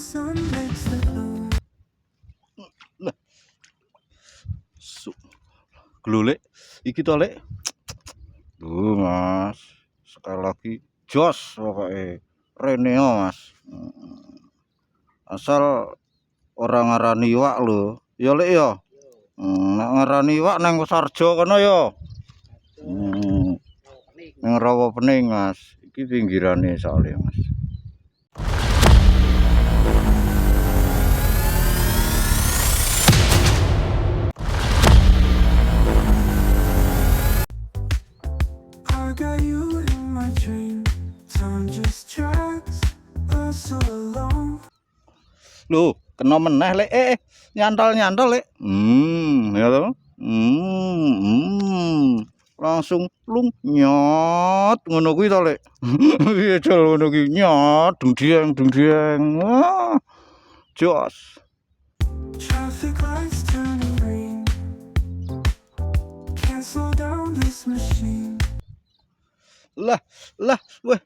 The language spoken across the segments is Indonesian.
sun makes the moon. Lah, glulek iki to lek. Mas, sekali lagi jos pokoknya Reneo mas. Asal orang ngarani iwak lho ya lek ya. Nek ngarani iwak nang Sarjo kono ya. Nang Rawa Pening mas. Iki pinggirane soalnya mas. I got you in my dream. Time just drags us along. Loh, kena meneh lek nyantol lek. Ya to. Langsung plung nyot ngono kuwi to lek. Piye jol ngono kuwi nyot dung-dieng. Wah. Jos. Traffic lights turning green. Can't slow down this machine. Lah, weh.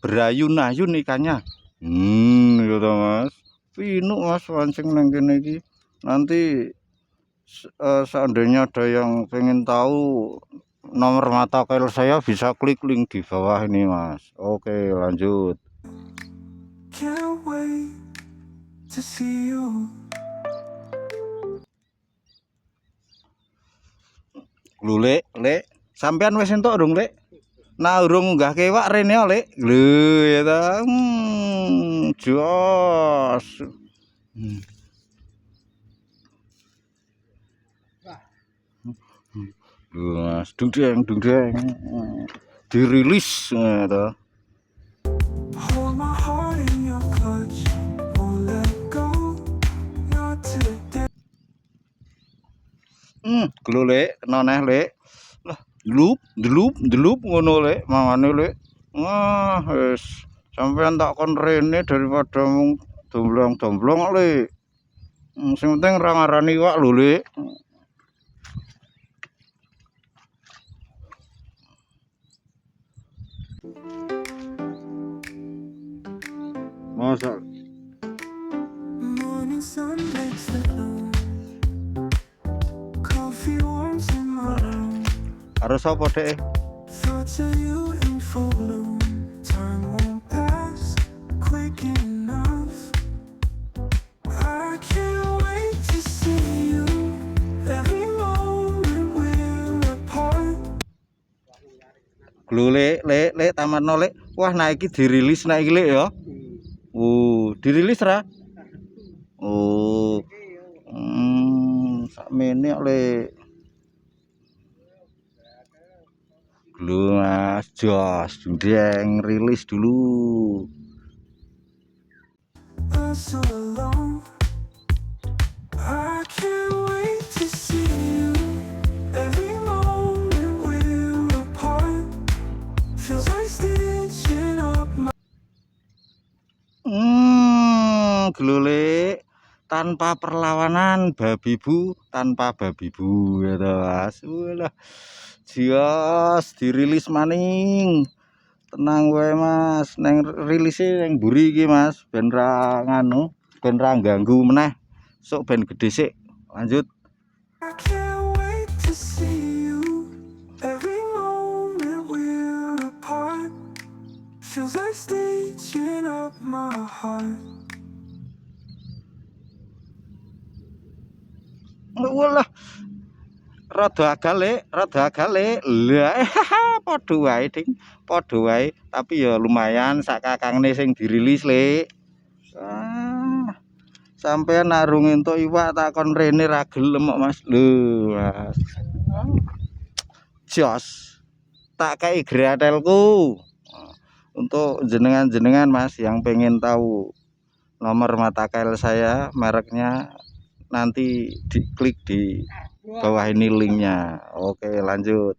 Berayun-ayun ikannya. Ya to Mas. Pinuk Mas mancing nang kene iki. Nanti seandainya ada yang pengen tahu nomor mata kail saya bisa klik link di bawah ini Mas. Oke lanjut. Can't wait to see you. Lho lek sampean wis entuk durung lek? Nah urung unggah kewak rene lek. Lho ya ta. Jos. Mas dung-dieng dirilis ngono. Hold my heart in your clutch. Won't let go. Not today. Gelo lek kena neh lek. Lah delup ngono lek mangane lek. Wah wis sampean tak kon rene daripada mung domblong-domblong lek. Sing penting ra ngarani iwak lho lek. Masa Morning sun makes the moon. Coffee warms in my room. harus apa dek? Thoughts of you in full bloom. Time won't pass quick enough. I can't wait to see you. Every moment we're apart. Gelo lek tamatno lek. Wah nah iki dirilis nah iki lek ya. Dirilis ra? Sakmene kok lek. Gelo Mas jos dung-dieng rilis dulu. Us alone. I can't wait to see you. Every moment we're apart. Feels like stitching up my. Gelo lek tanpa perlawanan babi bu tanpa babi bu ya to Mas. Walah. Jos dirilis maning. Tenang wae Mas, neng rilise neng mburi iki Mas, ben ra nganu, ben ra ganggu meneh. Sok ben gedhe sik. Lanjut. I can't wait to see you. Every moment we're apart. Feels like stitching up my heart. Walah. Rada agak lek. Lah padha wae ding, padha wae. Tapi ya lumayan sak kakangne sing dirilis lek. Sampeyan narung entuk iwak tak kon rene ra gelem kok Mas. Lho Mas. Jos. Tak kei gratelku. Untuk jenengan-jenengan Mas yang pengen tahu nomor mata kail saya, mereknya nanti diklik di bawah ini linknya. Oke lanjut.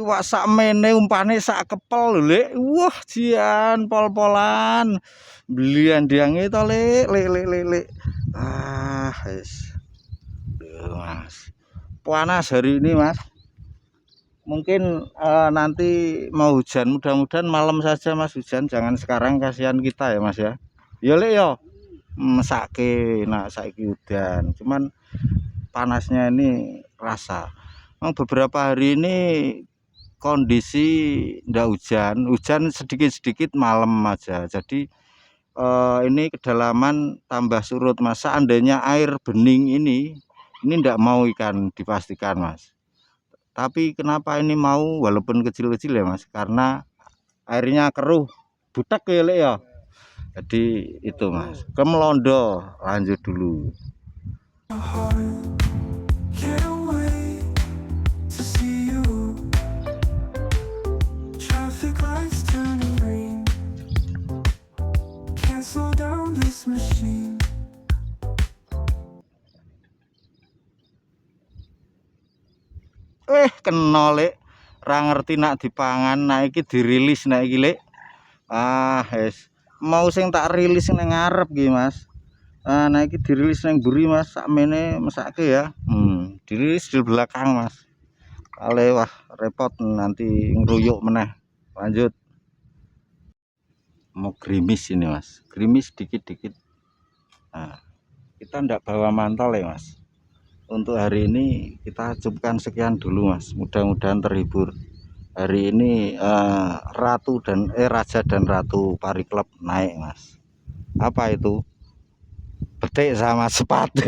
Iwak sakmene umpane sak kepel lho, Lek. Wah, jian pol-polan. Belian diange to, Lek. Ah, wis. Mas. Panas hari ini, Mas. Mungkin nanti mau hujan, mudah-mudahan malam saja Mas hujan, jangan sekarang, kasihan kita ya Mas ya. Ya Lek ya. Mesake nah saiki udan. Cuman panasnya ini rasa. Memang beberapa hari ini kondisi ndak hujan sedikit-sedikit malam aja. Jadi ini kedalaman tambah surut Mas. Seandainya air bening ini ndak mau ikan dipastikan Mas. Tapi kenapa ini mau walaupun kecil-kecil ya Mas? Karena airnya keruh, butek ya Lek ya. Jadi itu Mas. Ke Melondo lanjut dulu. My heart can't wait to see you. Traffic lights turning green. Can't slow down this machine. Kena Lek. Ra ngerti nak dipangan, nah iki dirilis nak iki Lek. Ah, wis. Mau sing tak rilis nang ngarep iki Mas. Nah iki dirilis nang mburi Mas, sakmene mesake ya. Dirilis di belakang Mas. Ale wah repot nanti ngeruyuk meneh. Lanjut. Mau gerimis ini Mas. Gerimis dikit-dikit. Nah, kita ndak bawa mantel ya Mas. Untuk hari ini kita cukupkan sekian dulu Mas. Mudah-mudahan terhibur. Hari ini Raja dan Ratu Pari Club naik Mas. Apa itu? Petik sama sepatu.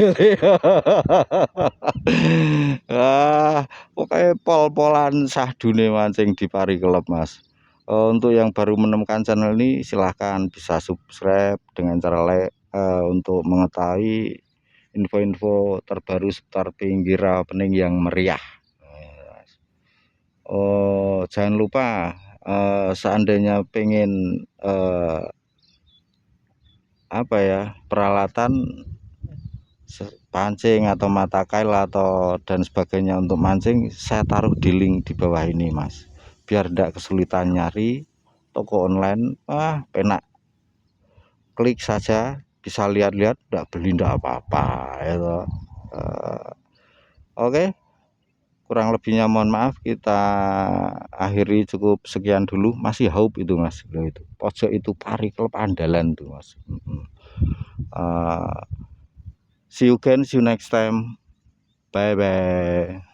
Pokoknya pol-polan sahdune mancing di Pari Club Mas. Untuk yang baru menemukan channel ini silahkan bisa subscribe dengan cara like untuk mengetahui info-info terbaru seputar pinggir opening yang meriah. Jangan lupa seandainya pengen apa ya, peralatan pancing atau mata kail atau dan sebagainya untuk mancing, saya taruh di link di bawah ini Mas, biar tidak kesulitan nyari toko online. Penak klik saja, bisa lihat-lihat, tidak beli tidak apa-apa ya. Oke, kurang lebihnya mohon maaf, kita akhiri cukup sekian dulu. Masih hope itu Mas, itu pojok itu Pari Club andalan tuh Mas. See you again, see you next time, bye bye.